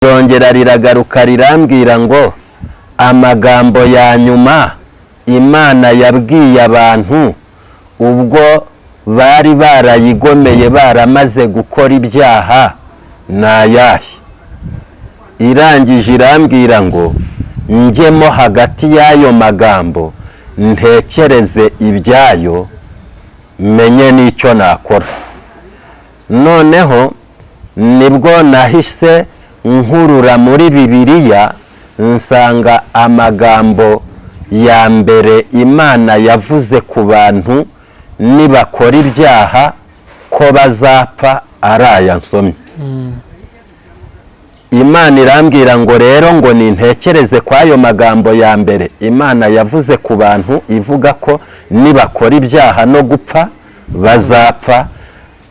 Rongera riragaruka rirambwira ngo amagambo ya nyuma Imana yabwiye abantu ubwo bari barayigomeye baramaze gukora ibyaha nayahe. Irangije irambwira ngo njyemo hagati y'ayo magambo ntekereze ibyayo menye n'icyo nakora. Noneho nibwo nahise nkurura muri Bibiliya nsanga amagambo ya mbere Imana yavuze ku bantu nibakora ibyaha ko bazapfa ari aya nsomye. Imana irambwira ngo rero ngo nintekereze kwa ayo magambo ya mbere Imana yavuze ku bantu ivuga ko nibakora ibyaha no gupfa bazapfa,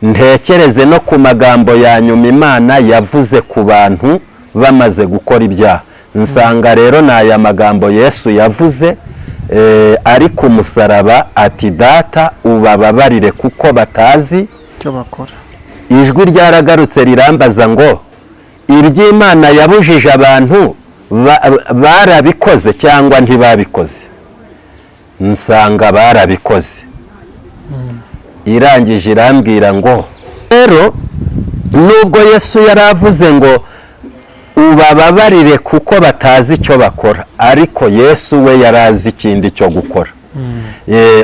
ntekereze no ku magambo ya nyuma Imana yavuze ku bantu bamaze gukora ibyaha. Nsanga rero n'aya magambo Yesu yavuze ari ku musaraba ati data ubababarire kuko batazi icyo bakora. Ijwi ryaragarutse rirambaza ngo iby'Imana yabujije abantu barabikoze cyangwa ntibabikoze. Nsanga barabikoze. Irangije irambwira ngo rero nubwo Yesu yaravuze ngo ubababarire kuko batazi icyo bakora, ariko Yesu we yarazi ikindi cyo gukora.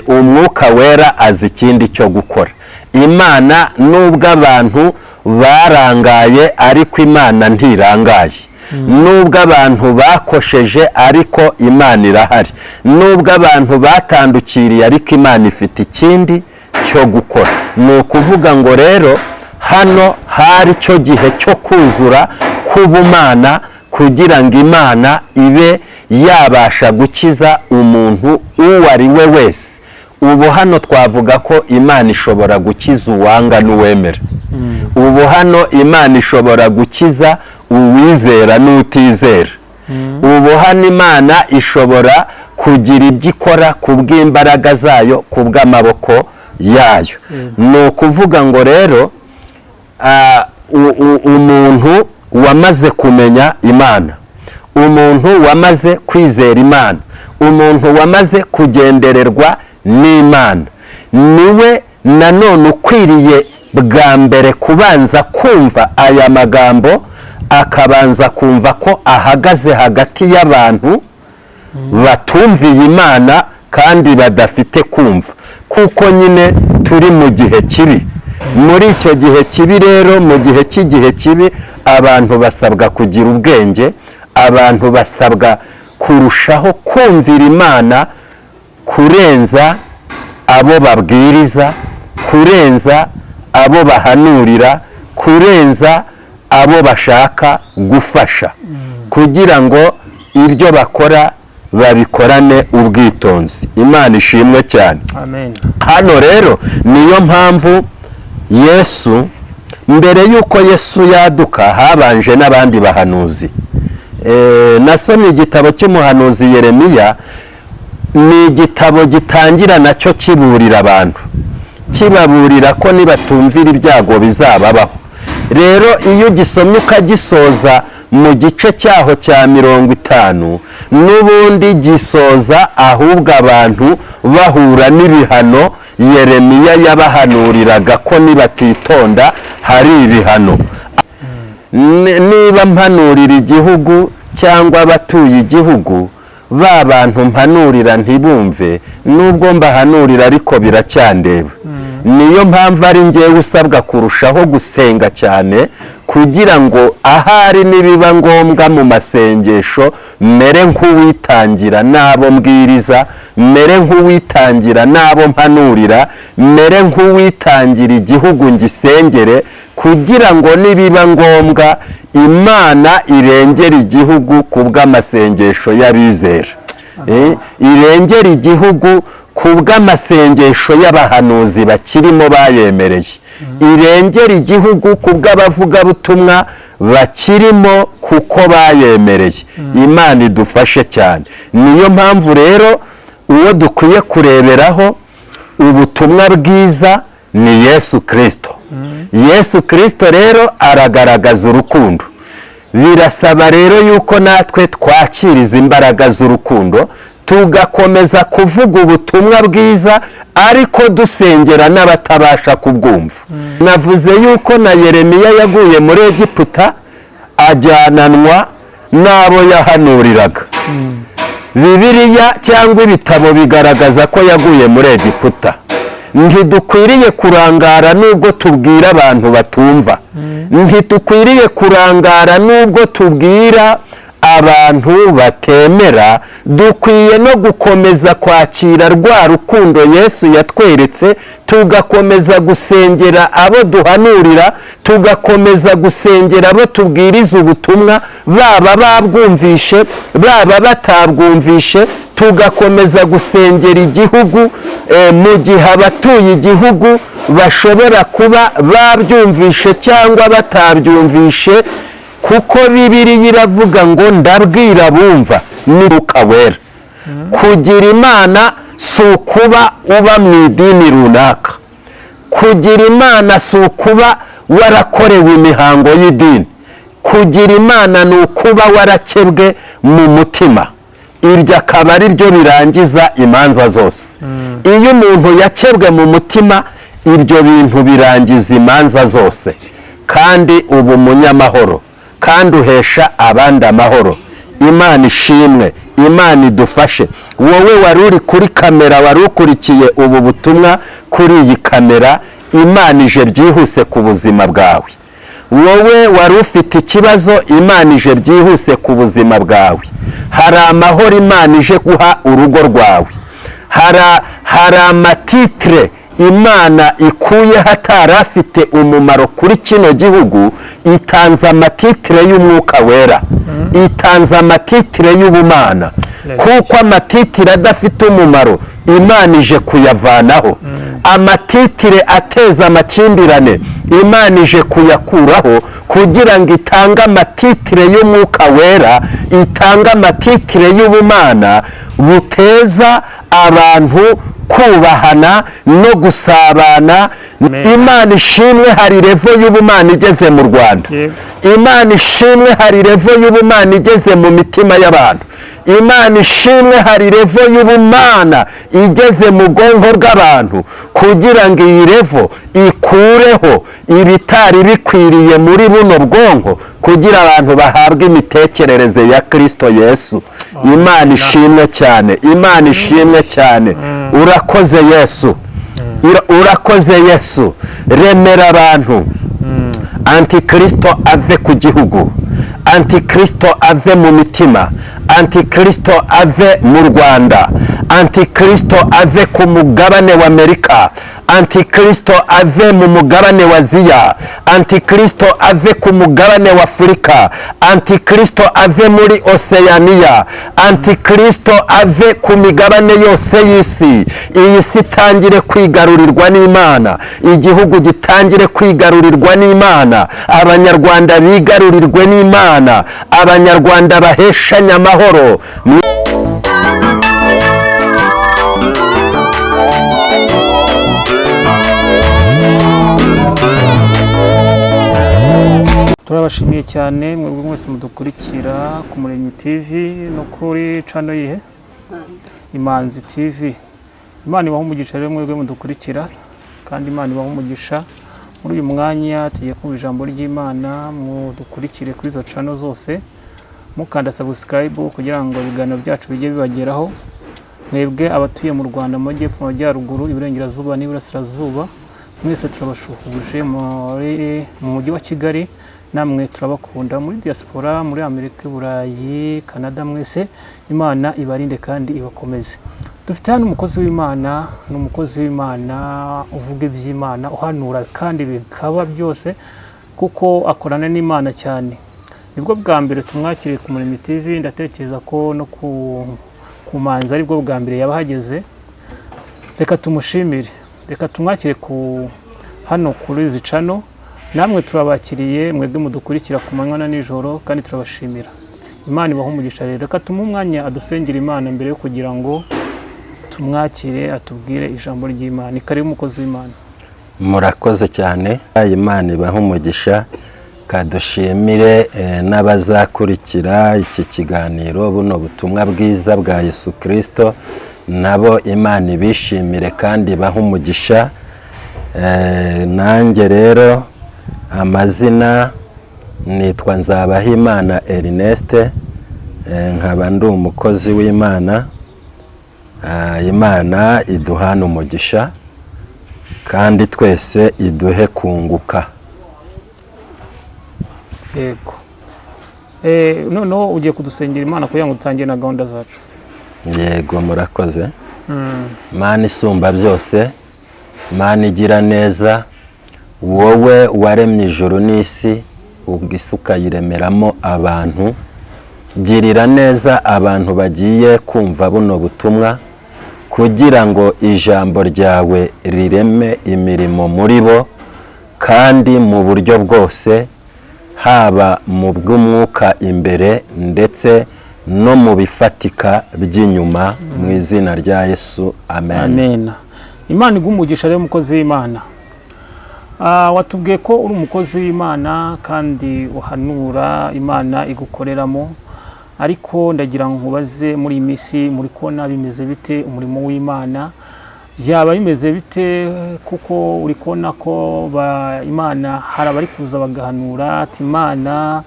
Umwuka wera azi ikindi cyo gukora. Imana nubwo abantu barangaye ariko Imana ntirangaye. Nubwo abantu bakosheje ariko Imana irahari. Nubwo abantu batandukiriye ariko Imana ifite ikindi cyo gukora. Ni ukuvuga ngo rero hano hari cyo gihe cyo kuzura k'ubumana kugira ngo Imana ibe yabasha gukiza umuntu uwo ari we wese. Ubu hano twavuga ko Imana ishobora gukiza uwanga n'uwemera. Ubu hano Imana ishobora gukiza uwizera n'utizera. Ubu hano Imana ishobora kugira ibyo ikora kubw'imbaraga zayo kubw'amaboko yayo. Ni ukuvuga ngo rero umuntu wamaze kumenya Imana, umuntu wamaze kwizera Imana, umuntu wamaze kugendererwa n'Imana niwe nanone ukwiriye bwa mbere kubanza kumva aya magambo, akabanza kumva ko ahagaze hagati y'abantu batumviye Imana kandi badafite kumva, kuko nyine turi mu gihe kibi. Muri icyo gihe kibi rero, mu gihe cy'igihe kibi, abantu basabwa kugira ubwenge, abantu basabwa kurushaho kumvira Imana kurenza abo babwiriza, kurenza abo bahanurira, kurenza abo bashaka gufasha, kugira ngo ibyo bakora babikorane ubwitonzi. Imana ishimwe cyane. Amen. Hano rero niyo mpamvu Yesu, mbere yuko Yesu yaduka habanje n'abandi bahanuzi. Nasomye igitabo cy'umuhanuzi Yeremiya. Ni igitabo gitangira nacyo kiburira abantu, kibaburira ko nibatumvira ibyago bizababaho. Rero iyo gisomye ukagisoza mu gice cyaho cya 50, n'ubundi gisoza ahubwo abantu bahura n'ibihano Yeremiya yabahanuriraga ko nibatitonda hari ibihano. Niba mpanurira igihugu cyangwa abatuye igihugu, ba bantu mpanurira ntibumve, nubwo mbahanurira ariko biracyandeba. Niyo mpamvu ari njyewe usabwa kurushaho gusenga cyane, kugira ngo ahari nibiba ngombwa mu masengesho mere nk'uwitangira n'abo mbwiriza, mere nk'uwitangira n'abo mpanurira, mere nk'uwitangira igihugu ngisengere, kugira ngo nibiba ngombwa Imana irengera igihugu kubw'amasengesho y'abizera, irengera igihugu kubw'amasengesho y'abahanuzi bakirimo bayemereye, irengera igihugu kubw'abavugabutumwa bakirimo kuko bayemereye. Imana idufashe cyane. Niyo mpamvu rero uwo dukwiye kureberaho ubutumwa bwiza ni Yesu Kristo. Yesu Kristo rero aragaragaza urukundo. birasaba rero yuko natwe twakiriza imbaraga z'urukundo tugakomeza kuvuga ubutumwa bwiza ariko dusengera n'abatabasha kubwumva. Navuze yuko na Yeremiya yaguye muri Egiputa ajyananwa n'abo yahanuriraga. Bibiliya cyangwa ibitabo bigaragaza ko yaguye muri Egiputa. Ntidukwiriye kurangara nubwo tubwira abantu batumva. Ntidukwiriye kurangara nubwo tubwira abantu batemera. Dukwiye no gukomeza kwakira rwa rukundo Yesu yatweretse, tugakomeza gusengera abo duhanurira, tugakomeza gusengera abo tubwiriza ubutumwa, baba babwumvishe baba batabwumvishe, tugakomeza gusengera igihugu mu gihe abatuye igihugu bashobora kuba babyumvishe cyangwa batabyumvishe, kuko Bibiliya iravuga ngo ndabwira bumva ni Mwuka Wera. Kugira Imana si ukuba uba mu idini runaka. Kugira Imana si ukuba warakorewe imihango y'idini. Kugira Imana ni ukuba warakebwe mu mutima. Ibyo akaba ari byo birangiza imanza zose. Iyo umuntu yakebwe mu mutima, ibyo bintu birangiza imanza zose, kandi uba umunyamahoro, kandi uhesha abandi amahoro. Imana ishimwe, Imana idufashe. Wowe wari uri kuri kamera, wari ukurikiye ubu butumwa kuri iyi kamera, Imana ije byihuse ku buzima bwawe. Wowe wari ufite ikibazo, Imana ije byihuse ku buzima bwawe. Hari amahoro Imana ije guha urugo rwawe. Hari amatitire Imana ikuye hatari afite umumaro kuri kino gihugu, itanze amatitire y'Umwuka Wera, itanze amatitire y'ubumana, kuko amatitire adafite umumaro Imana ije kuyavanaho. Amatitire ateza amakimbirane Imana ije kuyakuraho, kugira ngo itange amatitire y'Umwuka Wera, itange amatitire y'ubumana buteza abantu kubahana no gusabana. Imana ishimwe, hari revo y'ubumana igeze mu Rwanda. Imana ishimwe, hari revo y'ubumana igeze mu mitima y'abantu. Imana ishimwe, hari revo y'ubumana igeze mu bwonko bw'abantu, kugira ngo iyi revo ikureho ibitari bikwiriye muri buno bwonko, kugira abantu bahabwe imitekerereze ya Kristo Yesu. Imana ishimwe cyane, Imana ishimwe cyane. Urakoze Yesu, urakoze Yesu. Remera abantu, Antikristo ave ku gihugu, Antikristo ave mu mitima, Antikristo ave mu Rwanda, Antikristo ave ku mugabane wa Amerika, Antikristo ave mu mugabane wa Aziya, Antikristo ave ku mugabane wa Afurika, Antikristo ave muri Oceania, Antikristo ave ku migabane yose y'isi. Iyi si itangire kwigarurirwa n'Imana, igihugu gitangire kwigarurirwa n'Imana, Abanyarwanda bigarurirwe n'Imana, Abanyarwanda baheshanye amahoro. Turabashimiye cyane mwebwe mwese mudukurikira ku Muremyi TV no kuri channel yihe Imanzi TV. Imana ibaho umugisha rero mwebwe mudukurikira, kandi Imana ibaho umugisha. Muri uyu mwanya tugiye kumva ijambo ry'Imana, mudukurikire kuri izo channel zose, mukanda subscribe kugira ngo ibiganiro byacu bijye bibageraho. Mwebwe abatuye mu Rwanda, mu Majyepfo, mu Majyaruguru, Iburengerazuba n'Iburasirazuba, mwese turabashuhuje mu mujyi wa Kigali. Namwe turabakunda muri diaspora, muri Amerika, Burayi, Canada, mwese Imana ibarinde kandi ibakomeze. Dufite hano umukozi w'Imana, n'umukozi w'Imana uvuga iby'Imana, uhanura kandi bikaba byose, kuko akorana n'Imana cyane. Nibwo bwa mbere tumwakiriye ku Muremyi TV, ndatekereza ko no ku Manzi aribwo bwa mbere yabahageze. Reka tumushimire, reka tumwakire hano kuri izi channel. Namwe turabakiriye mwebwe mudukurikira ku manywa na nijoro, kandi turabashimira. Imana ibaho umugisha rero. Reka tumuhe umwanya adusengera Imana mbere yo kugira ngo tumwakire atubwire ijambo ry'Imana. Karibu umukozi w'Imana. Murakoze cyane. Imana ibaho umugisha. kadushimire n'abazakurikira iki kiganiro buno butumwa bwiza bwa Yesu Kristo, nabo Imana ibishimire kandi baha umugisha. Nanjye rero amazina nitwa Nzabahimana Ernest, nkaba ndi umukozi w'Imana. Imana iduhana umugisha kandi twese iduhe kunguka. Yego. Noneho ugiye kudusengera Imana kugira ngo dutangire na gahunda zacu. Yego, murakoze. Mana isumba byose, Mana igira neza, wowe waremye ijuru n'isi ugisuka yiremeramo abantu, girira neza abantu bagiye kumva buno butumwa kugira ngo ijambo ryawe rireme imirimo muri bo kandi mu buryo bwose, haba mu bw'umwuka imbere ndetse no mu bifatika by'inyuma, mu izina rya Yesu, amen. Amen. Imana igumugisha rero umukozi w'Imana. Watubwiye ko uri umukozi w'Imana kandi uhanura, Imana igukoreramo, ariko ndagira ngo nkubaze muri iyi minsi muri kona bimeze bite umurimo w'Imana? Byaba bimeze bite kuko uri kona ko Imana hari abari kuza bagahanura ati Imana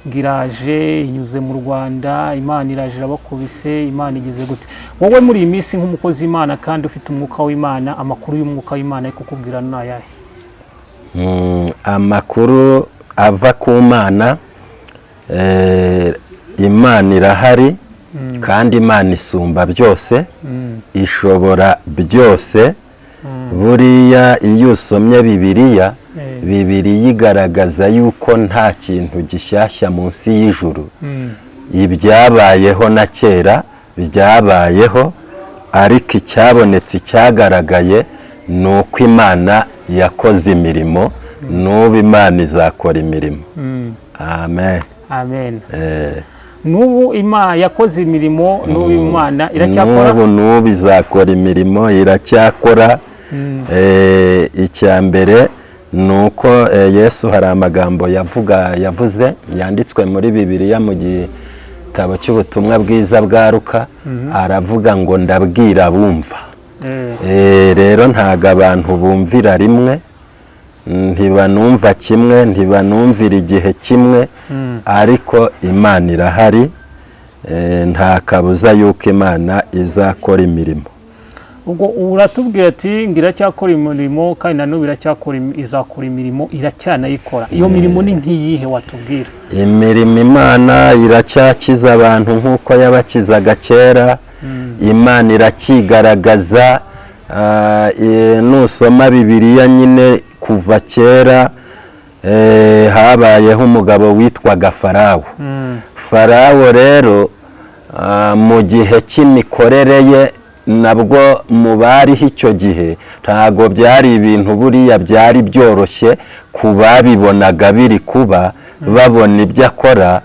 ngiraje inyuze mu Rwanda, Imana iraje abakubise, Imana igize gute? Wowe muri iyi minsi nk'umukozi w'Imana kandi ufite umwuka w'Imana, amakuru y'umwuka w'Imana ariko kukubwira n'ayahe? Amakuru ava ku Mana, Imana irahari kandi Imana isumba byose, ishobora byose. Buriya iyo usomye Bibiliya, Bibiliya igaragaza yuko nta kintu gishyashya munsi y'ijuru. Ibyabayeho na kera byabayeho, ariko icyabonetse cyagaragaye ni uko Imana yakoze imirimo, n'ubu Imana izakora imirimo. Amen. Amen. N'ubu Imana yakoze imirimo, n'ubu Imana iracyakora. N'ubu izakora imirimo, iracyakora. Icya mbere ni uko Yesu hari amagambo yavuze yanditswe muri Bibiliya mu gitabo cy'ubutumwa bwiza bwa Luka, aravuga ngo ndabwira bumva. Rero ntago abantu bumvira rimwe, ntibanumva kimwe, ntibanumvira igihe kimwe, ariko Imana irahari, nta kabuza yuko Imana izakora imirimo. Ubwo uratubwira ati ngira cyakora imirimo kandi nanubu iracyakora, izakora imirimo, iracyanayikora. Iyo mirimo ni nk'iyihe watubwira? Imirimo Imana iracyakiza abantu nk'uko yabakizaga kera. Imana irakigaragaza. Nusoma Bibiliya nyine kuva kera habayeho umugabo witwaga Farawo. Farawo rero mu gihe cy'imikorere ye nabwo mu bariho icyo gihe ntago byari ibintu buriya byari byoroshye ku babibonaga biri kuba, babona ibyo akora.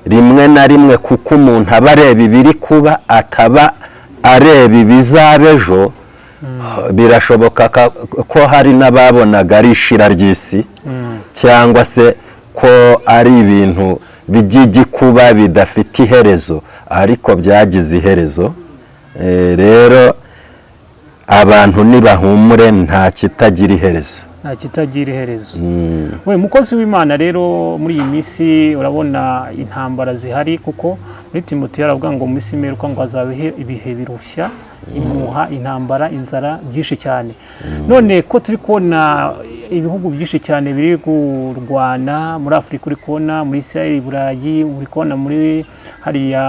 Rimwe na rimwe kuko umuntu aba areba ibiri kuba ataba areba ibizaba ejo, birashoboka ko hari n'ababonaga ari ishira ry'isi, cyangwa se ko ari ibintu by'igikuba bidafite iherezo, ariko byagize iherezo. Rero abantu nibahumure, nta kitagira iherezo. Nta kitagira iherezo. We mukozi w'Imana rero muri iyi minsi urabona intambara zihari, kuko muri Timoteyo aravuga ngo mu minsi imeruka ngo hazabeho ibihe birushya, imuha, intambara, inzara byinshi cyane. None ko turi kubona ibihugu byinshi cyane biri kurwana, muri Afurika uri kubona, muri Israel, Burayi uri kubona, muri hariya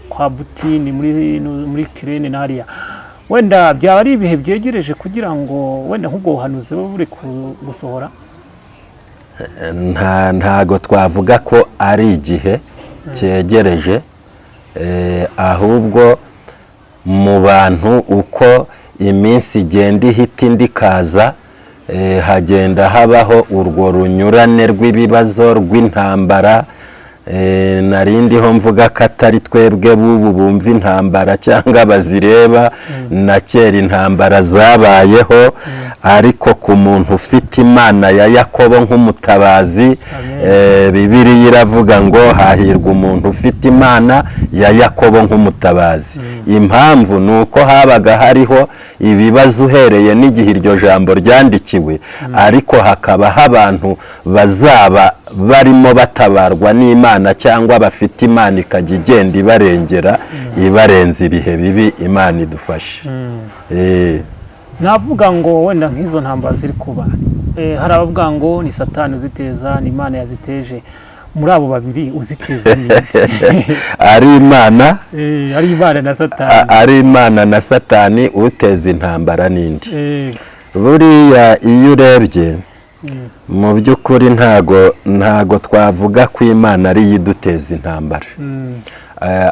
kwa Butini, muri Kirene na hariya, wenda byaba ari ibihe byegereje kugira ngo wenda nk'ubwo buhanuzi bube buri gusohora? Ntago twavuga ko ari igihe cyegereje, ahubwo mu bantu uko iminsi igenda ihita indi ikaza, hagenda habaho urwo runyurane rw'ibibazo, rw'intambara, narindiho mvuga ko atari twebwe bubu bumva intambara cyangwa bazireba, na kera intambara zabayeho, ariko ku muntu ufite Imana ya Yakobo nk'umutabazi, Bibiliya iravuga ngo hahirwa umuntu ufite Imana ya Yakobo nk'umutabazi. Impamvu ni uko habaga hariho ibibazo uhereye n'igihe iryo jambo ryandikiwe, ariko hakabaho abantu bazaba barimo batabarwa n'Imana, cyangwa bafite Imana ikajya igenda ibarengera, ibarenza ibihe bibi. Imana idufashe. navuga ngo wenda nk'izo ntambara ziri kuba, hari abavuga ngo ni Satani uziteza, ni Imana yaziteje. Muri abo babiri uziteza ni ari Imana, ari Imana na Satani. Ari Imana na Satani uteza intambara n'indi. Buriya iyo urebye mu by'ukuri ntago twavuga ko Imana ari yiduteza intambara,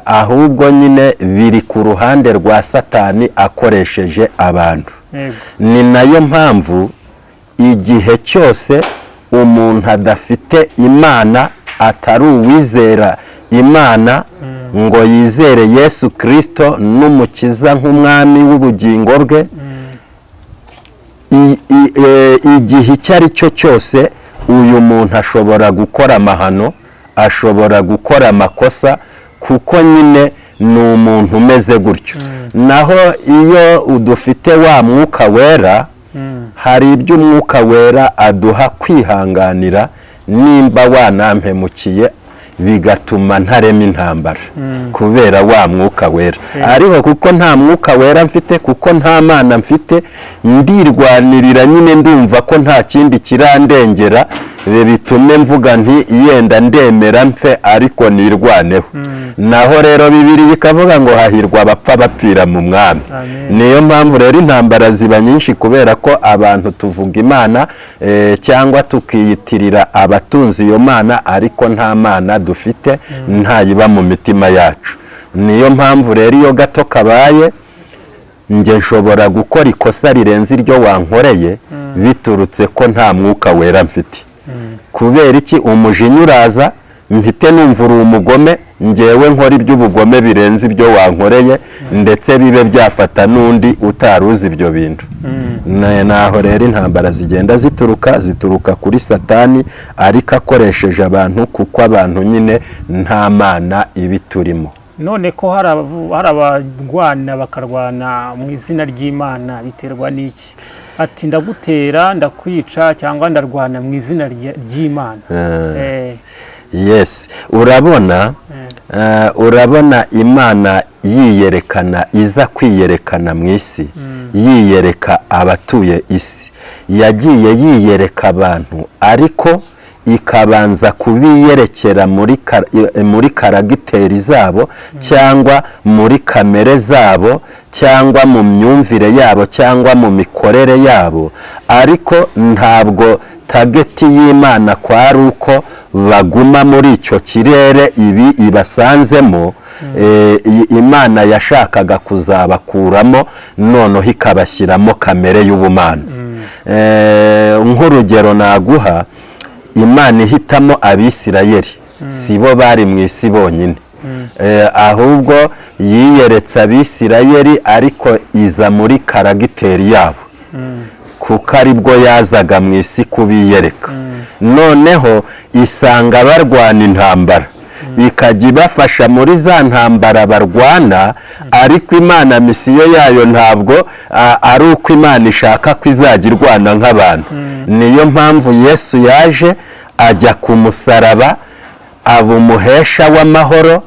ahubwo nyine biri ku ruhande rwa Satani akoresheje abantu. Ni nayo mpamvu igihe cyose umuntu adafite Imana, atari uwizera Imana ngo yizere Yesu Kristo n'umukiza nk'umwami w'ubugingo bwe, igihe icyo ari cyo cyose uyu muntu ashobora gukora amahano, ashobora gukora amakosa, kuko nyine ni umuntu umeze gutyo. Naho iyo udufite wa mwuka wera, hari ibyo umwuka wera aduha kwihanganira, nimba wanampemukiye bigatuma ntarema intambara kubera wa mwuka wera. Ariko kuko nta mwuka wera mfite, kuko nta Mana mfite, ndirwanirira nyine, ndumva ko nta kindi kirandengera, bitume mvuga nti yenda ndemera mfe ariko nirwaneho. Naho rero Bibiliya ikavuga ngo hahirwa abapfa bapfira mu Mwami. Niyo mpamvu rero intambara ziba nyinshi, kubera ko abantu tuvuga Imana cyangwa tukiyitirira abatunzi iyo Mana, ariko nta Mana dufite, ntayiba mu mitima yacu. Niyo mpamvu rero iyo gato kabaye nge nshobora gukora ikosa rirenze iryo wankoreye, biturutse ko nta mwuka wera mfite. Kubera iki? Umujinya uraza, mpite numva uri umugome, ngewe nkora iby'ubugome birenze ibyo wankoreye, ndetse bibe byafata n'undi utaruzi ibyo bintu. Naho rero intambara zigenda zituruka kuri Satani, ariko akoresheje abantu, kuko abantu nyine nta Mana ibiturimo. None ko hari abarwana bakarwana mu izina ry'Imana, biterwa n'iki? Ati ndagutera, ndakwica, cyangwa ndarwana mu izina ry'Imana. Yes, urabona Imana yiyerekana, iza kwiyerekana mu isi, yiyereka abatuye isi. Yagiye yiyereka abantu, ariko ikabanza kubiyerekera muri karagiteri zabo, cyangwa muri kamere zabo, cyangwa mu myumvire yabo, cyangwa mu mikorere yabo. Ariko ntabwo tageti y'Imana kwari uko baguma muri icyo kirere ibi ibasanzemo. Imana yashakaga kuzabakuramo, noneho ikabashyiramo kamere y'ubumana. Nk'urugero naguha, Imana ihitamo Abisirayeli, si bo bari mu isi bonyine, ahubwo yiyeretse Abisirayeli, ariko iza muri karagiteri yabo, kuko aribwo yazaga mu isi kubiyereka. Noneho isanga barwana intambara, ikajya ibafasha muri za ntambara barwana, ariko Imana misiyo yayo ntabwo ari uko Imana ishaka ko izajya irwana nk'abantu. Niyo mpamvu Yesu yaje, ajya ku musaraba, aba umuhesha w'amahoro.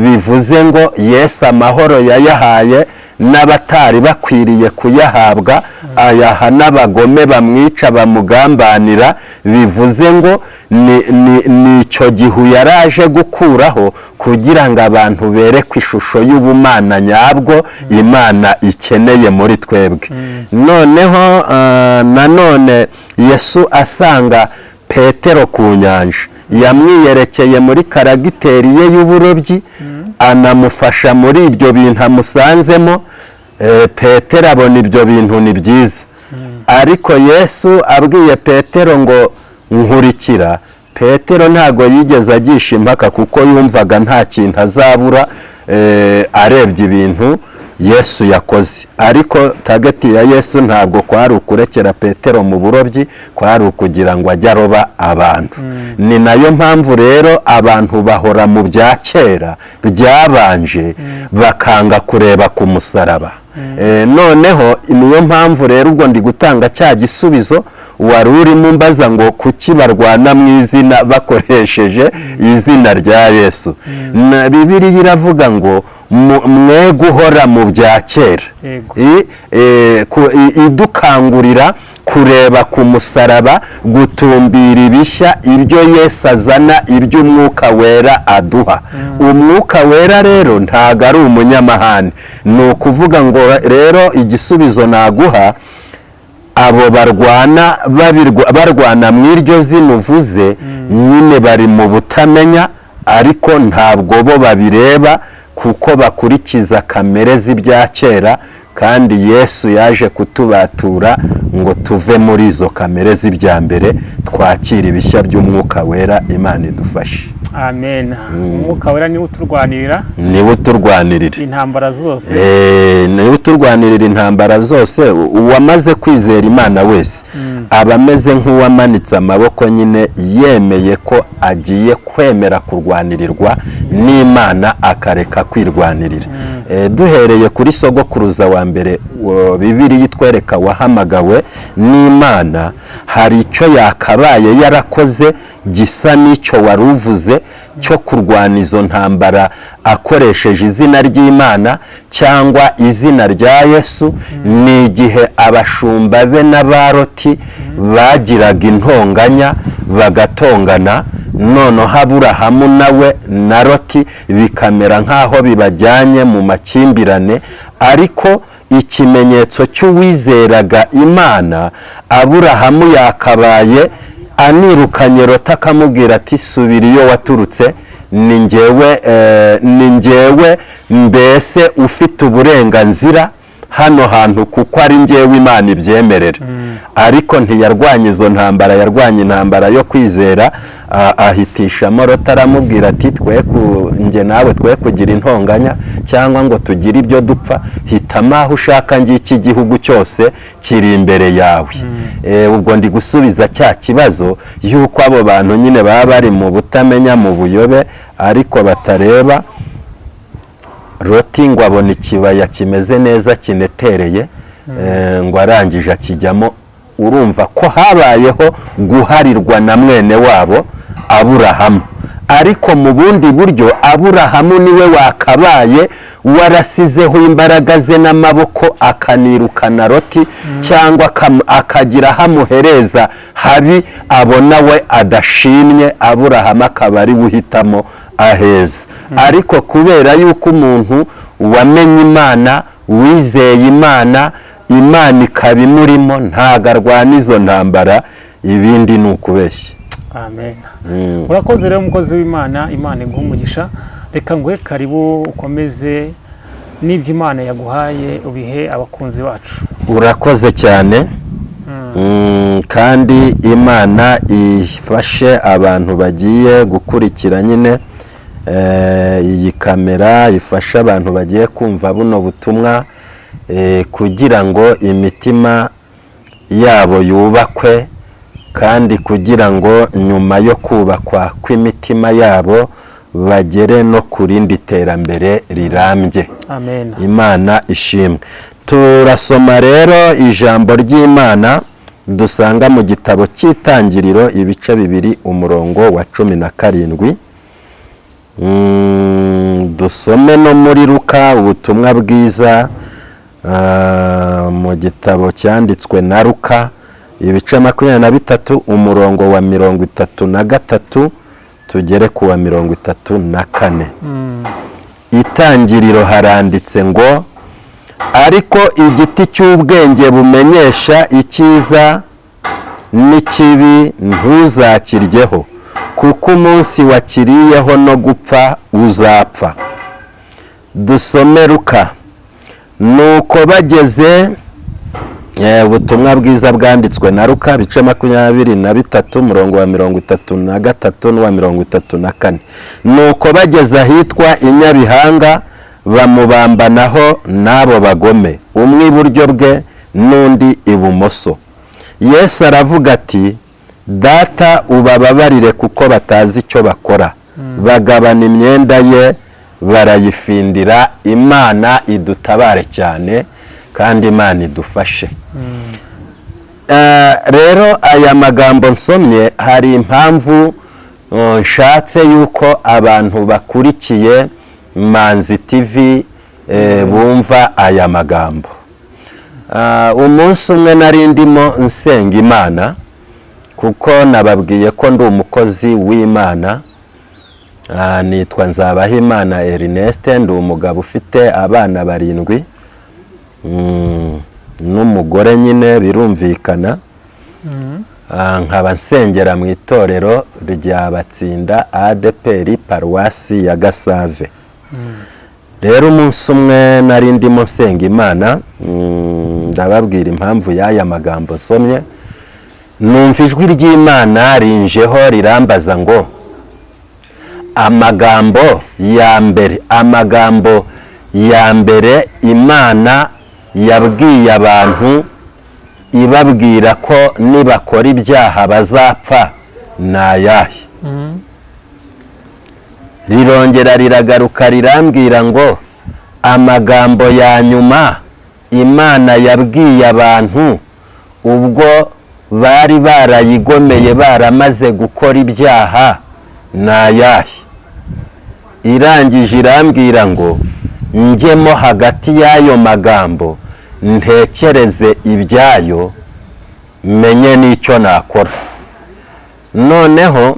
Bivuze ngo Yesu amahoro yayahaye n'abatari bakwiriye kuyahabwa, ayaha n'abagome bamwica bamugambanira. Bivuze ngo ni icyo gihu yaraje gukuraho, kugira ngo abantu berekwe ishusho y'ubumana nyabwo Imana ikeneye muri twebwe. Noneho nanone Yesu asanga Petero ku nyanja, yamwiyerekeye muri karagiteri ye y'uburobyi, anamufasha muri ibyo bintu amusanzemo. Petero abona ibyo bintu ni byiza, ariko Yesu abwiye Petero ngo nkurikira, Petero ntago yigeze agisha impaka kuko yumvaga nta kintu azabura arebye ibintu Yesu yakoze, ariko tageti ya Yesu ntabwo kwari ukurekera Petero mu burobyi, kwari ukugira ngo ajye aroba abantu. Ni nayo mpamvu rero abantu bahora mu bya kera byabanje bakanga kureba ku musaraba. Noneho niyo mpamvu rero ubwo ndi gutanga cya gisubizo wari urimo mbaza ngo kuki barwana mu izina bakoresheje izina rya Yesu. Bibiliya iravuga ngo mwe guhora mu bya kera, idukangurira kureba ku musaraba, gutumbira ibishya ibyo Yesu azana, ibyo Umwuka Wera aduha. Umwuka Wera rero ntago ari umunyamahane. Ni ukuvuga ngo rero igisubizo naguha, abo barwana mu iryo zina uvuze nyine bari mu butamenya, ariko ntabwo bo babireba kuko bakurikiza kamere z'ibya kera, kandi Yesu yaje kutubatura ngo tuve muri izo kamere z'ibya mbere, twakira ibishya by'Umwuka Wera. Imana idufashe. Amen. Umwuka Wera niwe uturwanirira, niwe uturwanirira intambara zose. Niwe uturwanirira intambara zose. Uwamaze kwizera Imana wese aba ameze nk'uwamanitse amaboko nyine, yemeye ko agiye kwemera kurwanirirwa n'Imana, akareka kwirwanirira. Duhereye kuri sogokuruza wa mbere, Bibiliya itwereka wahamagawe n'Imana, hari icyo yakabaye yarakoze gisa n'icyo wari uvuze cyo kurwana izo ntambara akoresheje izina ry'Imana cyangwa izina rya Yesu. Ni igihe abashumba be n'abaroti bagiraga intonganya bagatongana, noneho Aburahamu nawe na Loti bikamera nk'aho bibajyanye mu makimbirane, ariko ikimenyetso cy'uwizeraga Imana, Aburahamu yakabaye anirukanye Loti akamubwira ati subira iyo waturutse, ni njyewe mbese ufite uburenganzira hano hantu kuko ari njyewe Imana ibyemerera. Ariko ntiyarwanye izo ntambara, yarwanye intambara yo kwizera, ahitishamo Loti aramubwira ati njye nawe twe kugira intonganya cyangwa ngo tugire ibyo dupfa, hitamo aho ushaka, ngiki gihugu cyose kiri imbere yawe. Ubwo ndi gusubiza cya kibazo yuko abo bantu nyine baba bari mu butamenya, mu buyobe, ariko batareba Loti ngo abona ikibaya kimeze neza kinetereye, ngo arangije akijyamo. Urumva ko habayeho guharirwa na mwene wabo Aburahamu, ariko mu bundi buryo Aburahamu niwe wakabaye warasizeho imbaraga ze n'amaboko akanirukana Loti, cyangwa akagira hamuhereza habi abona we adashimye, Aburahamu akaba ari uhitamo aheza. Ariko kubera yuko umuntu wamenye Imana, wizeye Imana, Imana ikaba imurimo, ntago arwana izo ntambara, ibindi ni ukubeshya. Amen. Urakoze rero umukozi w'Imana, Imana iguhe umugisha. Reka nguhe karibu ukomeze n'ibyo Imana yaguhaye ubihe abakunzi bacu. Urakoze cyane. Kandi Imana ifashe abantu bagiye gukurikira nyine iyi kamera, ifasha abantu bagiye kumva buno butumwa, kugira ngo imitima yabo yubakwe, kandi kugira ngo nyuma yo kubakwa kw'imitima yabo bagere no ku rindi terambere rirambye. Amen. Imana ishimwe. Turasoma rero ijambo ry'Imana dusanga mu gitabo cy'Itangiriro ibice 2 umurongo wa 17. Dusome no muri Luka, ubutumwa bwiza mu gitabo cyanditswe na Luka ibice 23 umurongo wa 33 tugere ku wa 34. Itangiriro haranditse ngo, ariko igiti cy'ubwenge bumenyesha icyiza n'ikibi ntuzakiryeho, kuko umunsi wakiriyeho no gupfa uzapfa. Dusome Luka. Nuko bageze ubutumwa bwiza bwanditswe na Luka ibice 23 umurongo wa 33 n'uwa 34. Nuko bageze ahitwa Inyabihanga bamubambanaho n'abo bagome, umwe iburyo bwe n'undi ibumoso. Yesu aravuga ati, Data ubababarire kuko batazi icyo bakora. Bagabana imyenda ye barayifindira. Imana idutabare cyane kandi Imana idufashe. Rero aya magambo nsomye hari impamvu nshatse yuko abantu bakurikiye Manzi TV bumva aya magambo. Umunsi umwe nari ndimo nsenga Imana, kuko nababwiye ko ndi umukozi w'Imana. Nitwa Nzabahimana Ernest, ndi umugabo ufite abana 7 n'umugore nyine birumvikana. Nkaba nsengera mu itorero rya Batsinda ADPR Paruwasi ya Gasave. Rero umunsi umwe nari ndimo nsenga Imana, ndababwira impamvu y'aya magambo nsomye. Numva ijwi ry'Imana rinjeho rirambaza ngo amagambo ya mbere Imana yabwiye abantu ibabwira ko nibakora ibyaha bazapfa nayahe. Rirongera riragaruka rirambwira ngo amagambo ya nyuma Imana yabwiye abantu ubwo bari barayigomeye baramaze gukora ibyaha nayahe. Irangije irambwira ngo njyemo hagati y'ayo magambo ntekereze ibyayo menye n'icyo nakora. Noneho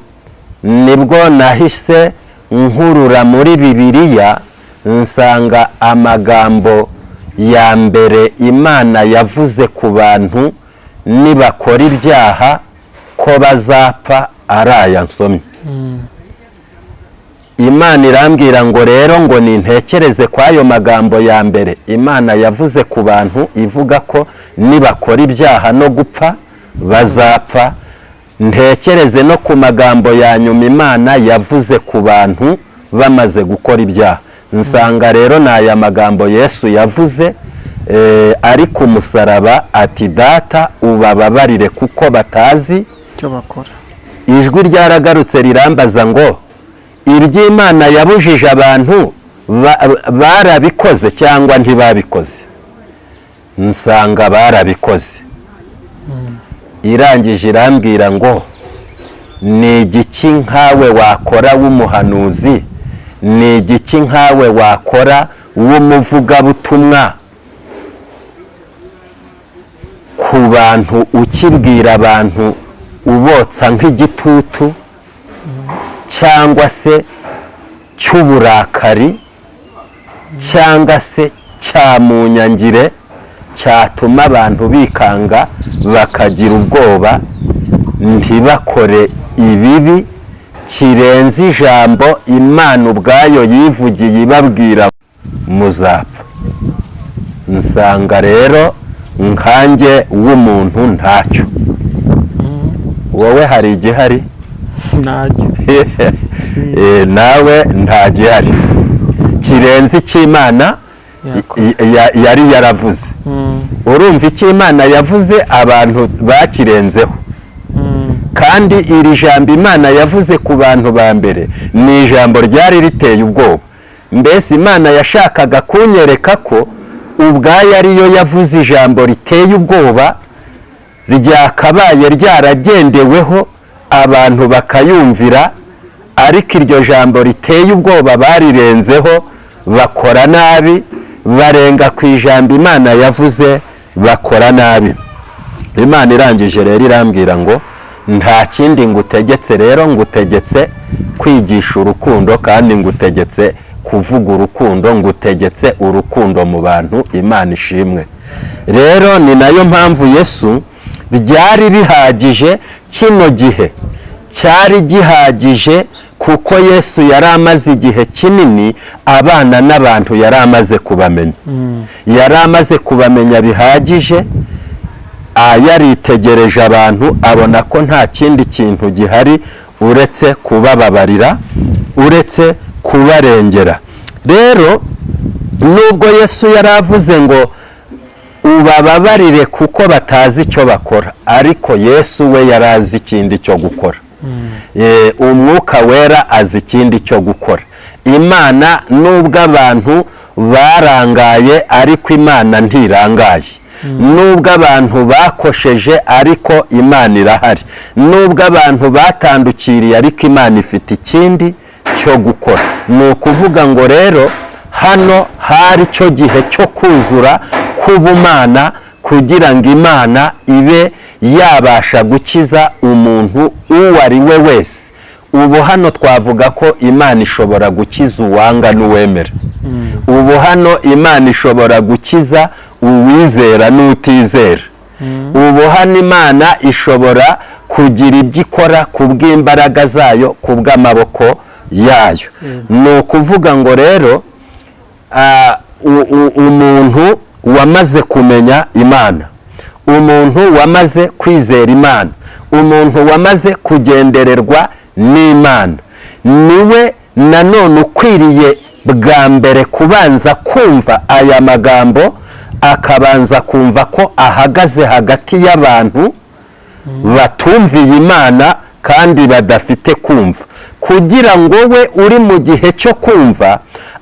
nibwo nahise nkurura muri Bibiliya nsanga amagambo ya mbere Imana yavuze ku bantu nibakora ibyaha ko bazapfa ari aya nsomye. Imana irambwira ngo rero ngo nintekereze kwa ayo magambo ya mbere Imana yavuze ku bantu ivuga ko nibakora ibyaha no gupfa bazapfa, ntekereze no ku magambo ya nyuma Imana yavuze ku bantu bamaze gukora ibyaha. Nsanga rero n'aya magambo Yesu yavuze ari ku musaraba ati, Data ubababarire kuko batazi icyo bakora. Ijwi ryaragarutse rirambaza ngo iby'Imana yabujije abantu barabikoze cyangwa ntibabikoze. Nsanga barabikoze. Irangije irambwira ngo ni igiki nkawe wakora w'umuhanuzi, ni igiki nkawe wakora w'umuvugabutumwa ku bantu ukibwira abantu ubotsa nk'igitutu cyangwa se cy'uburakari cyangwa se cyamunyangire cyatuma abantu bikanga bakagira ubwoba ntibakore ibibi kirenze ijambo Imana ubwayo yivugiye ibabwira muzapfa. Nsanga rero nkanjye w'umuntu ntacyo. Wowe hari igihari? Ntacyo. Nawe nta gihari kirenze icy'Imana yari yaravuze. Urumva icy'Imana yavuze abantu bakirenzeho. Kandi iri jambo Imana yavuze ku bantu ba mbere ni ijambo ryari riteye ubwoba. Mbese Imana yashakaga kunyereka ko ubwayo ariyo yavuze ijambo riteye ubwoba ryakabaye ryaragendeweho abantu bakayumvira, ariko iryo jambo riteye ubwoba barirenzeho bakora nabi, barenga ku ijambo Imana yavuze bakora nabi. Imana irangije rero irambwira ngo nta kindi ngutegetse, rero ngutegetse kwigisha urukundo kandi ngutegetse kuvuga urukundo, ngutegetse urukundo mu bantu. Imana ishimwe. Rero ni nayo mpamvu Yesu byari bihagije, kino gihe cyari gihagije kuko Yesu yari amaze igihe kinini abana n'abantu, yari amaze kubamenya. Yari amaze kubamenya bihagije, yaritegereje abantu abona ko nta kindi kintu gihari uretse kubababarira, uretse kubarengera. Rero nubwo Yesu yaravuze ngo ubababarire kuko batazi icyo bakora, ariko Yesu we yarazi ikindi cyo gukora. Umwuka wera azi ikindi cyo gukora. Imana nubwo abantu barangaye, ariko Imana ntirangaye. Nubwo abantu bakosheje, ariko Imana irahari. Nubwo abantu batandukiriye, ariko Imana ifite ikindi cyo gukora. Ni ukuvuga ngo rero hano hari cyo gihe cyo kuzura k'ubumana, kugira ngo Imana ibe yabasha gukiza umuntu uwo ari we wese. Ubu hano twavuga ko Imana ishobora gukiza uwanga n'uwemera. Ubu hano Imana ishobora gukiza uwizera n'utizera. Ubu hano Imana ishobora kugira ibyo ikora ku bw'imbaraga zayo, ku bw'amaboko yayo. Ni ukuvuga ngo rero umuntu wamaze kumenya Imana, umuntu wamaze kwizera Imana, umuntu wamaze kugendererwa n'Imana, niwe nanone ukwiriye bwa mbere kubanza kumva aya magambo, akabanza kumva ko ahagaze hagati y'abantu batumviye Imana kandi badafite kumva, kugira ngo we uri mu gihe cyo kumva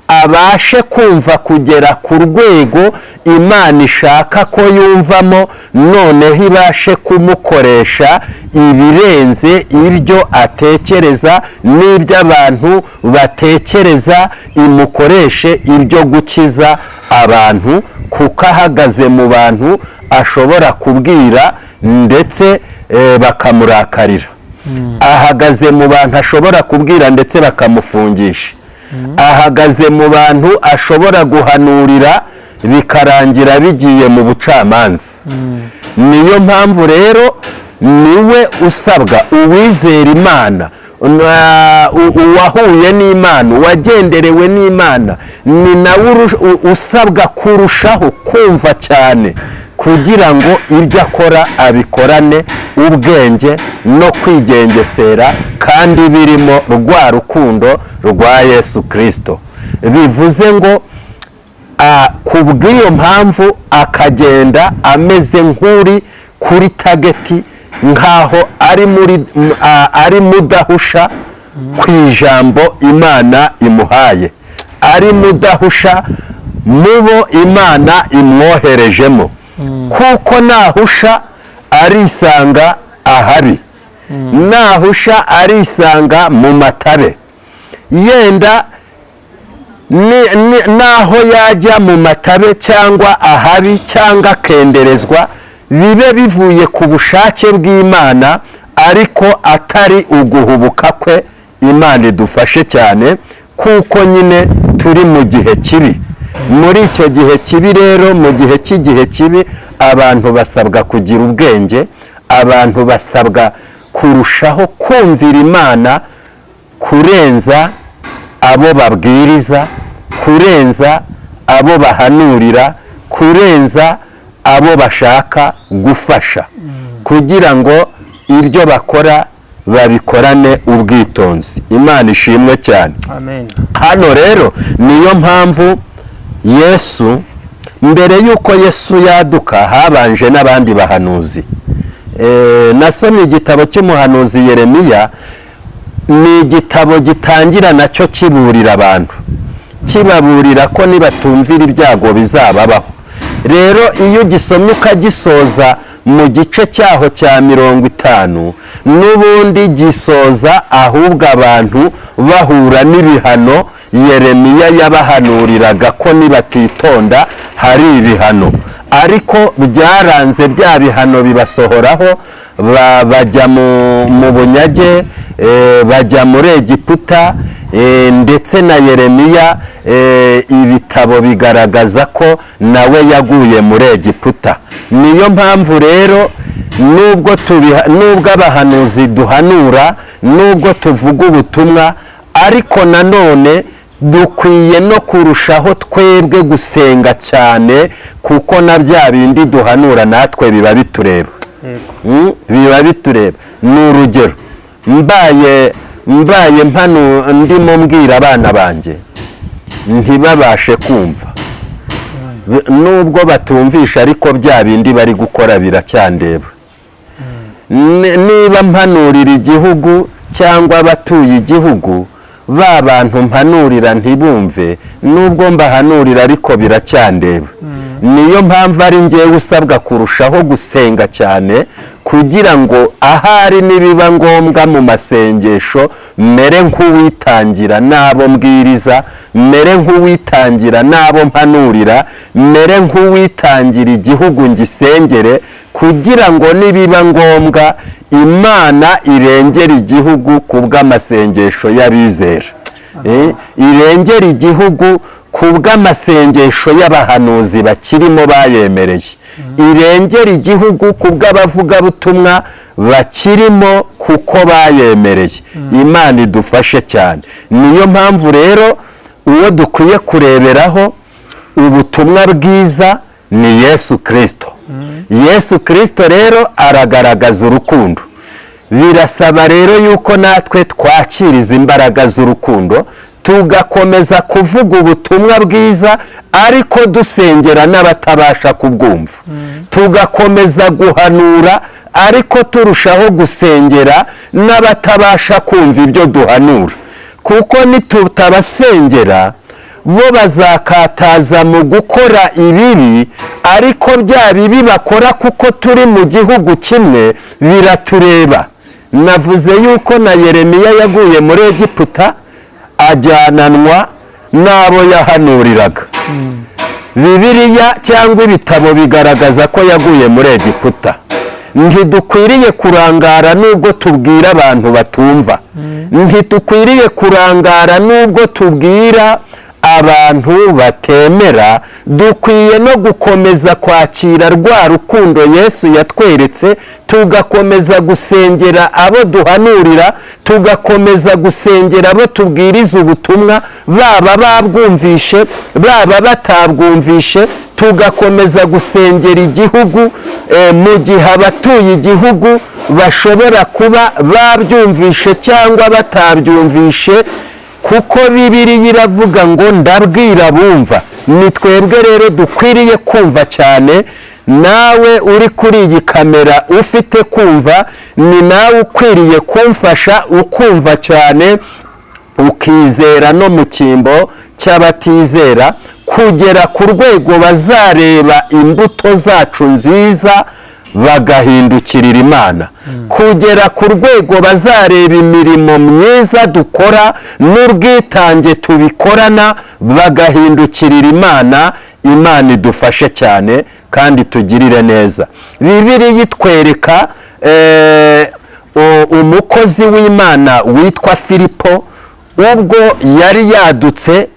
abashe kumva kugera ku rwego Imana ishaka ko yumvamo, noneho ibashe kumukoresha ibirenze ibyo atekereza n'ibyo abantu batekereza, imukoreshe ibyo gukiza abantu, kuko ahagaze mu bantu ashobora kubwira ndetse bakamurakarira. Ahagaze mu bantu ashobora kubwira ndetse bakamufungisha. Ahagaze mu bantu ashobora guhanurira bikarangira bigiye mu bucamanza. Niyo mpamvu rero niwe usabwa, uwizera Imana, uwahuye n'Imana, uwagenderewe n'Imana, ni nawe usabwa kurushaho kumva cyane, kugira ngo ibyo akora abikorane ubwenge no kwigengesera, kandi birimo rwa rukundo rwa Yesu Kristo. Bivuze ngo ku bw'iyo mpamvu akagenda ameze nk'uri kuri tageti, nk'aho ari mudahusha ku ijambo Imana imuhaye, ari mudahusha mubo Imana imwoherejemo, kuko nahusha arisanga ahabi, nahusha arisanga mu matabe. Yenda naho yajya mu matabe cyangwa ahabi cyangwa akenderezwa, bibe bivuye ku bushake bw'Imana, ariko atari uguhubuka kwe. Imana idufashe cyane, kuko nyine turi mu gihe kibi. Muri icyo gihe kibi rero, mu gihe cy'igihe kibi, abantu basabwa kugira ubwenge, abantu basabwa kurushaho kumvira Imana kurenza abo babwiriza, kurenza abo bahanurira, kurenza abo bashaka gufasha, kugira ngo ibyo bakora babikorane ubwitonzi. Imana ishimwe cyane. Amen. Hano rero niyo mpamvu Yesu, mbere y'uko Yesu yaduka, habanje n'abandi bahanuzi. Nasomye igitabo cy'umuhanuzi Yeremiya. Ni igitabo gitangira nacyo kiburira abantu, kibaburira ko nibatumvira ibyago bizababaho. Rero iyo gisomye ukagisoza mu gice cyaho cya 50, n'ubundi gisoza ahubwo abantu bahura n'ibihano Yeremiya yabahanuriraga ko nibatitonda hari ibihano, ariko byaranze bya bihano bibasohoraho, bajya mu bunyage, bajya muri Egiputa, ndetse na Yeremiya ibitabo bigaragaza ko nawe yaguye muri Egiputa. Niyo mpamvu rero nubwo abahanuzi duhanura, nubwo tuvuga ubutumwa, ariko nanone dukwiye no kurushaho twebwe gusenga cyane, kuko na bya bindi duhanura natwe biba bitureba. Biba bitureba. Ni urugero, mbaye mpano ndimo mbwira abana banjye ntibabashe kumva, nubwo batumvisha ariko bya bindi bari gukora biracyandeba. Niba mpanurira igihugu cyangwa abatuye igihugu, ba bantu mpanurira ntibumve, nubwo mbahanurira ariko biracyandeba. Niyo mpamvu ari njyewe usabwa kurushaho gusenga cyane, kugira ngo ahari nibiba ngombwa mu masengesho mere nk'uwitangira n'abo mbwiriza, mere nk'uwitangira n'abo mpanurira, mere nk'uwitangira igihugu ngisengere, kugira ngo nibiba ngombwa Imana irengera igihugu kubw'amasengesho y'abizera, irengera igihugu kubw'amasengesho y'abahanuzi bakirimo bayemereye, irengera igihugu kubw'abavugabutumwa bakirimo kuko bayemereye. Imana idufashe cyane. Niyo mpamvu rero uwo dukwiye kureberaho ubutumwa bwiza ni Yesu Kristo. Yesu Kristo rero aragaragaza urukundo. Birasaba rero yuko natwe twakiriza imbaraga z'urukundo, tugakomeza kuvuga ubutumwa bwiza ariko dusengera n'abatabasha kubwumva, tugakomeza guhanura ariko turushaho gusengera n'abatabasha kumva ibyo duhanura, kuko nitutabasengera bo bazakataza mu gukora ibibi, ariko bya bibi bakora kuko turi mu gihugu kimwe biratureba. Navuze yuko na Yeremiya yaguye muri Egiputa ajyananwa n'abo yahanuriraga. Bibiliya cyangwa ibitabo bigaragaza ko yaguye muri Egiputa. Ntidukwiriye kurangara nubwo tubwira abantu batumva, ntidukwiriye kurangara nubwo tubwira abantu batemera. Dukwiye no gukomeza kwakira rwa rukundo Yesu yatweretse, tugakomeza gusengera abo duhanurira, tugakomeza gusengera abo tubwiriza ubutumwa, baba babwumvishe baba batabwumvishe, tugakomeza gusengera igihugu mu gihe abatuye igihugu bashobora kuba babyumvishe cyangwa batabyumvishe, kuko Bibiliya iravuga ngo ndabwira bumva. Ni twebwe rero dukwiriye kumva cyane. Nawe uri kuri iyi kamera ufite kumva, ni nawe ukwiriye kumfasha ukumva cyane, ukizera no mu cyimbo cy'abatizera, kugera ku rwego bazareba imbuto zacu nziza bagahindukirira Imana, kugera ku rwego bazareba imirimo myiza dukora n'ubwitange tubikorana bagahindukirira Imana. Imana idufashe cyane kandi tugirire neza. Bibiliya itwereka umukozi w'Imana witwa Filipo, ubwo yari yadutse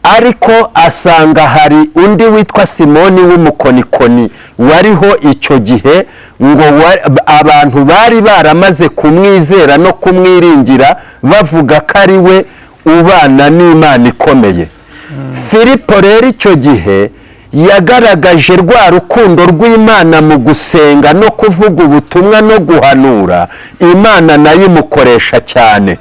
ariko asanga hari undi witwa Simoni w'umukonikoni wariho icyo gihe, ngo abantu bari baramaze kumwizera no kumwiringira bavuga ko ari we ubana n'Imana ikomeye. Filipo rero icyo gihe yagaragaje rwa rukundo rw'Imana mu gusenga no kuvuga ubutumwa no guhanura. Imana nayo imukoresha cyane.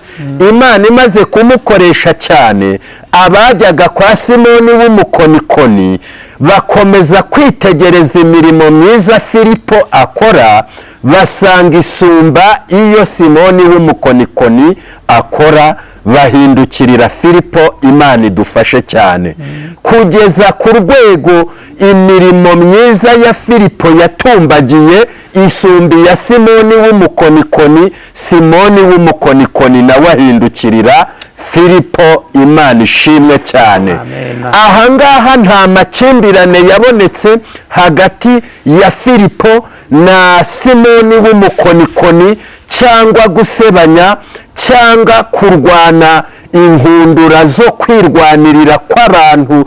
Imana imaze kumukoresha cyane, abajyaga kwa Simoni w'umukonikoni bakomeza kwitegereza imirimo myiza Filipo akora, basanga isumba iyo Simoni w'umukonikoni akora, bahindukirira Filipo. Imana idufashe cyane, kugeza ku rwego imirimo myiza ya Filipo yatumbagiye isumbi ya Simoni w'umukonikoni. Simoni w'umukonikoni nawe ahindukirira Filipo. Imana ishimwe cyane. Ahangaha nta makimbirane yabonetse hagati ya Filipo na Simoni w'umukonikoni, cyangwa gusebanya cyangwa kurwana inkundura zo kwirwanirira kw'abantu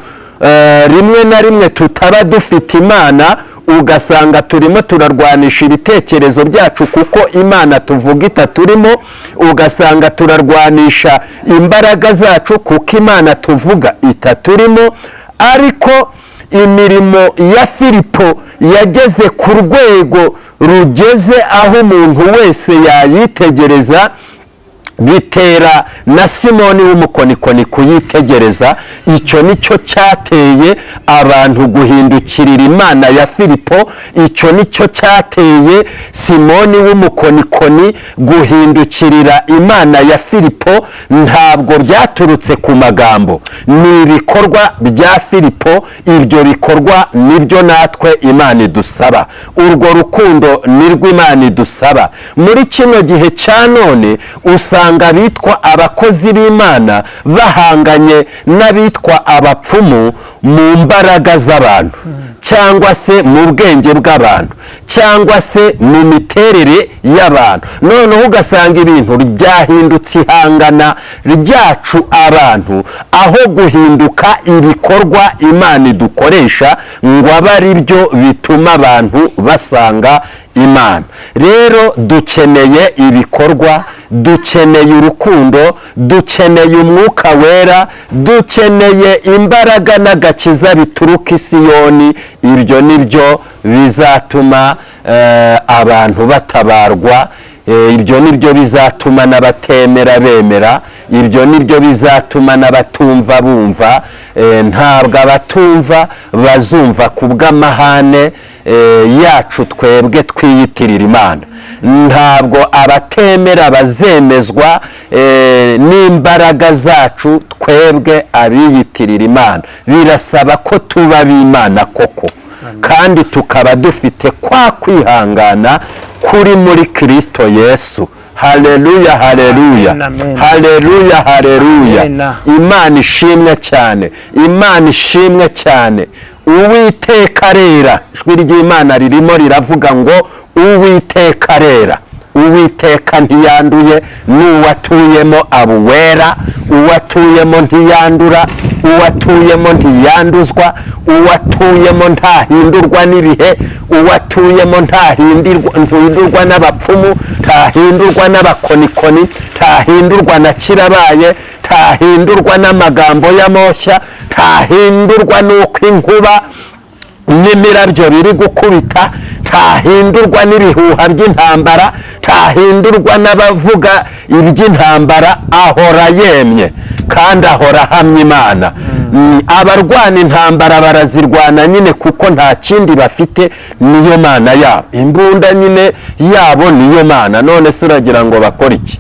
rimwe na rimwe tutaba dufite Imana. ugasanga turimo turarwanisha ibitekerezo byacu kuko Imana tuvuga itaturimo, ugasanga turarwanisha imbaraga zacu kuko Imana tuvuga itaturimo. Ariko imirimo ya Filipo yageze ku rwego rugeze aho umuntu wese yayitegereza, bitera na Simoni w'umukonikoni kuyitegereza. Icyo nicyo cyateye abantu guhindukirira Imana ya Filipo, icyo nicyo cyateye Simoni w'umukonikoni guhindukirira Imana ya Filipo. Ntabwo byaturutse ku magambo, ni ibikorwa bya Filipo. Ibyo bikorwa nibyo natwe Imana idusaba, urwo rukundo nirwo Imana idusaba. Muri kino gihe cya none usanga abitwa abakozi b'Imana bahanganye n'abitwa abapfumu mu mbaraga z'abantu, cyangwa se mu bwenge bw'abantu, cyangwa se mu miterere y'abantu. Noneho ugasanga ibintu byahindutse ihangana ryacu abantu, aho guhinduka ibikorwa Imana idukoresha ngo abe ari byo bituma abantu basanga Imana. Rero dukeneye ibikorwa, dukeneye urukundo, dukeneye umwuka wera, dukeneye imbaraga n'agakiza bituruka i Siyoni. Ibyo nibyo bizatuma abantu batabarwa, ibyo nibyo bizatuma n'abatemera bemera, ibyo nibyo bizatuma n'abatumva bumva. Ntabwo abatumva bazumva ku bw'amahane yacu twebwe twiyitirira Imana, ntabwo abatemera bazemezwa n'imbaraga zacu twebwe abiyitirira Imana. Birasaba ko tuba b'Imana koko, kandi tukaba dufite kwa kwihangana kuri muri Kristo Yesu. Haleluya, haleluya, haleluya, haleluya. Imana ishimwe cyane, Imana ishimwe cyane. Uwiteka arera, ijwi ry'Imana ririmo riravuga ngo Uwiteka arera. Uwiteka ntiyanduye, n'uwatuyemo aba uwera, uwatuyemo ntiyandura, uwatuyemo ntiyanduzwa, uwatuyemo ntahindurwa n'ibihe, uwatuyemo ntahindurwa n'abapfumu, ntahindurwa n'abakonikoni, ntahindurwa na kirabaye, ntahindurwa n'amagambo y'amoshya, ntahindurwa n'uko inkuba n'imirabyo biri gukubita, ntahindurwa n'ibihuha by'intambara, ntahindurwa n'abavuga iby'intambara. Ahora yemye kandi ahora ahamya Imana. Abarwana intambara barazirwana nyine kuko nta kindi bafite, niyo Mana yabo. Imbunda nyine yabo niyo Mana. None se uragira ngo bakora iki?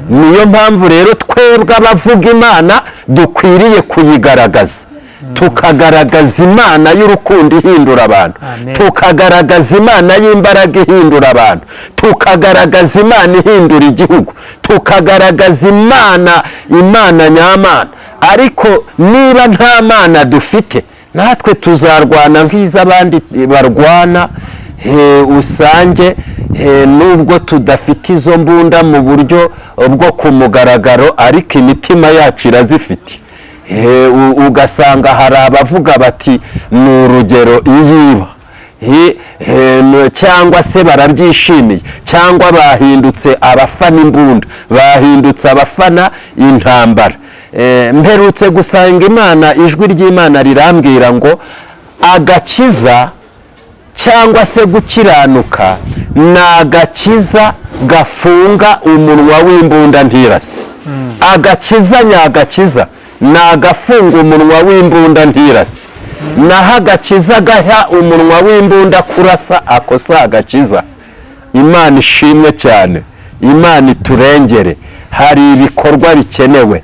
Niyo mpamvu rero twebwe abavuga Imana dukwiriye kuyigaragaza, tukagaragaza Imana y'urukundo ihindura abantu, tukagaragaza Imana y'imbaraga ihindura abantu, tukagaragaza Imana ihindura igihugu, tukagaragaza Imana nyamana. Ariko niba nta Mana dufite, natwe tuzarwana nk'iz'abandi barwana. Usange nubwo tudafite izo mbunda mu buryo bwo ku mugaragaro, ariko imitima yacu irazifite. Ugasanga hari abavuga bati ni urugero iyiba, cyangwa se barabyishimiye, cyangwa bahindutse abafana imbunda, bahindutse abafana intambara. Mperutse gusanga Imana, ijwi ry'Imana rirambwira ngo agakiza cyangwa se gukiranuka ni agakiza gafunga umunwa w'imbunda ntirase. Agakiza nyagakiza ni agafunga umunwa w'imbunda ntirase. Naho agakiza gaha umunwa w'imbunda kurasa, ako si agakiza. Imana ishimwe cyane, Imana iturengere. Hari ibikorwa bikenewe,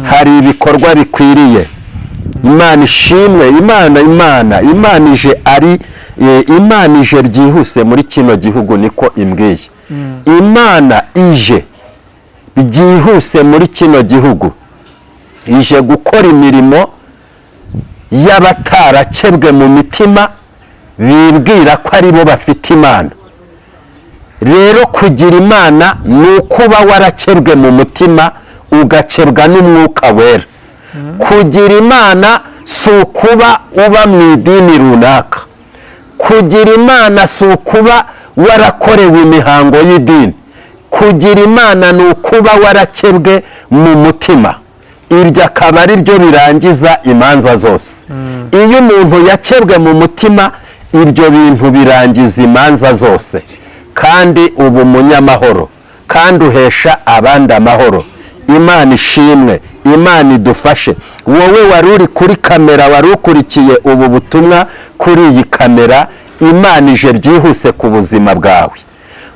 hari ibikorwa bikwiriye. Imana ishimwe. Imana ije Imana ije byihuse muri kino gihugu, niko imbwiye. Imana ije byihuse muri kino gihugu, ije gukora imirimo y'abatarakebwe mu mitima, bibwira ko ari bo bafite Imana. Rero kugira Imana ni ukuba warakebwe mu mutima, ugakebwa n'umwuka wera. Kugira Imana si ukuba uba mu idini runaka. kugira imana si ukuba warakorewe imihango y'idini. kugira imana ni ukuba warakebwe mu mutima. Ibyo akaba ari byo birangiza imanza zose. Iyo umuntu yakebwe mu mutima, ibyo bintu birangiza imanza zose, kandi uba umunyamahoro, kandi uhesha abandi amahoro. Imana ishimwe, Imana idufashe. Wowe wari uri kuri kamera, wari ukurikiye ubu butumwa kuri iyi kamera, Imana ije byihuse ku buzima bwawe.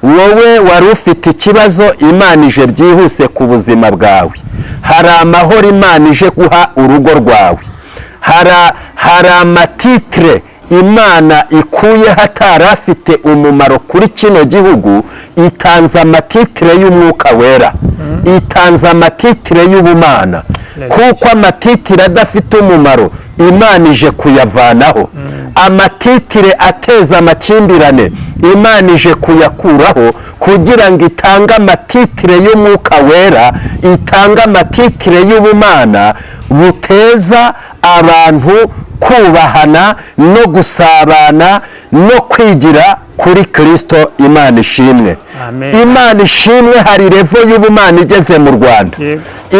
Wowe wari ufite ikibazo, Imana ije byihuse ku buzima bwawe. Hari amahoro Imana ije guha urugo rwawe. Hari amatitire Imana ikuye hatari afite umumaro kuri kino gihugu, itanze amatitire y'umwuka wera, itanze amatitire y'ubumana. Kuko amatitire adafite umumaro Imana ije kuyavanaho. Amatitire ateza amakimbirane Imana ije kuyakuraho, kugira ngo itange amatitire y'umwuka wera, itange amatitire y'ubumana buteza abantu kubahana no gusabana no kwigira kuri Kristo. Imana ishimwe. Imana ishimwe. Hari revo y'ubumana igeze mu Rwanda.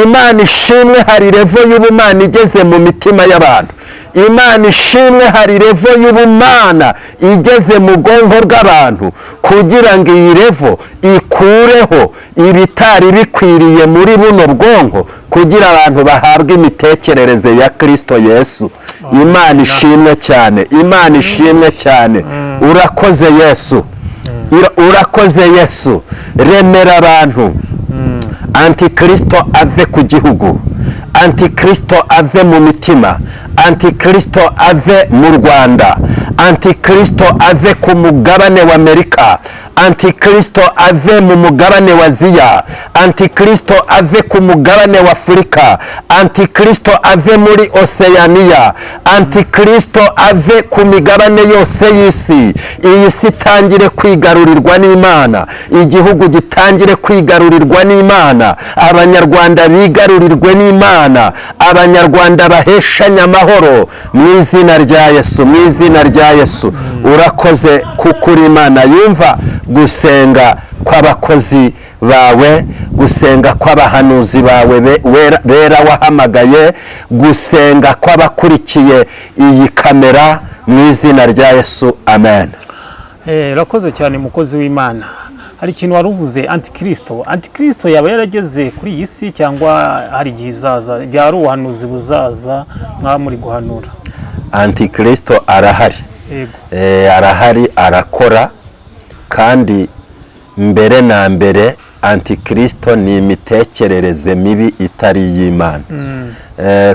Imana ishimwe. Hari revo y'ubumana igeze mu mitima y'abantu. Imana ishimwe. Hari revo y'ubumana igeze mu bwonko bw'abantu, kugira ngo iyi revo ikureho ibitari bikwiriye muri buno bwonko, kugira abantu bahabwe imitekerereze ya Kristo Yesu. Imana ishimwe cyane. Imana ishimwe cyane. Urakoze Yesu. Urakoze Yesu. Remera abantu. Antikristo ave ku gihugu. Antikristo ave mu mitima. Antikristo ave mu Rwanda. Antikristo ave ku mugabane wa Amerika. Antikristo ave mu mugabane wa Aziya. Antikristo ave ku mugabane wa Afurika. Antikristo ave muri Oceania. Antikristo ave ku migabane yose y'isi. Iyi si itangire kwigarurirwa n'Imana. Igihugu gitangire kwigarurirwa n'Imana. Abanyarwanda bigarurirwe n'Imana. Abanyarwanda baheshanya amahoro mu izina rya Yesu, mu izina rya Yesu. Urakoze kuko uri Imana yumva gusenga kw'abakozi bawe, gusenga kw'abahanuzi bawe bera wahamagaye, gusenga kw'abakurikiye iyi kamera mu izina rya Yesu. Amen. Urakoze cyane mukozi w'Imana. Hari ikintu waruvuze, Antikristo yaba yarageze kuri iyi si, cyangwa hari igihe izaza? Byari ubuhanuzi buzaza mwaba muri guhanura? Antikristo arahari. Arahari, arakora, kandi mbere na mbere Antikristo ni imitekerereze mibi itari y'Imana.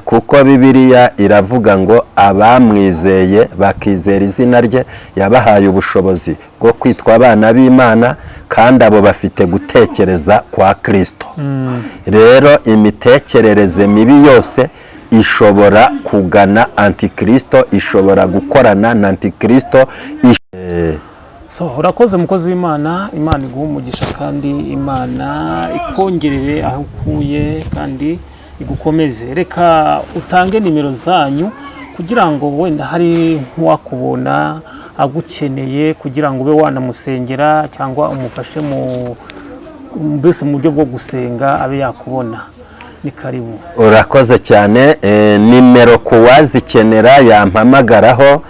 Kuko Bibiliya iravuga ngo abamwizeye bakizera izina rye yabahaye ubushobozi bwo kwitwa abana b'Imana, kandi abo bafite gutekereza kwa Kristo. Rero imitekerereze mibi yose ishobora kugana Antikristo, ishobora gukorana na Antikristo. Urakoze mukozi w'Imana. Imana iguha umugisha, kandi Imana ikongerere aho ukuye, kandi igukomeze. Reka utange nimero zanyu, kugira ngo wenda hari nk'uwakubona agukeneye, kugira ngo ube wanamusengera cyangwa umufashe mbese mu buryo bwo gusenga abe yakubona. Ni karibu. Urakoze cyane. Nimero ku wazikenera yampamagaraho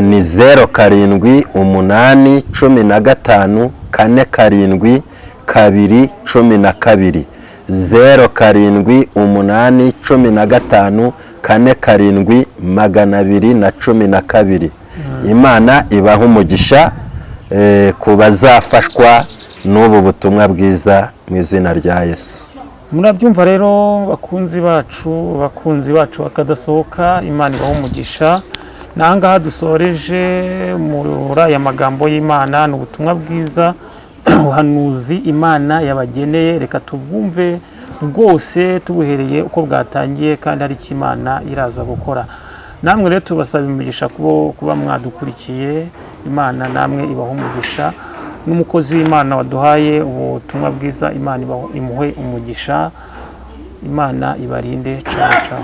ni 0785454212. 0785454212. Imana ibaha umugisha ku bazafashwa n'ubu butumwa bwiza mu izina rya Yesu. Murabyumva rero bakunzi bacu bakadasohoka. Imana ibaha umugisha. Nangaha dusoreje muri aya magambo y'Imana, n'ubutumwa bwiza ubuhanuzi Imana yabageneye. Reka tubwumve rwose tubuhereye uko bwatangiye, kandi ari icyo Imana iraza gukora. Namwe rero tubasaba umugisha kuba mwadukurikiye. Imana namwe ibaha umugisha, n'umukozi w'Imana waduhaye ubutumwa bwiza, Imana imuhe umugisha. Imana ibarinde. Ciao ciao.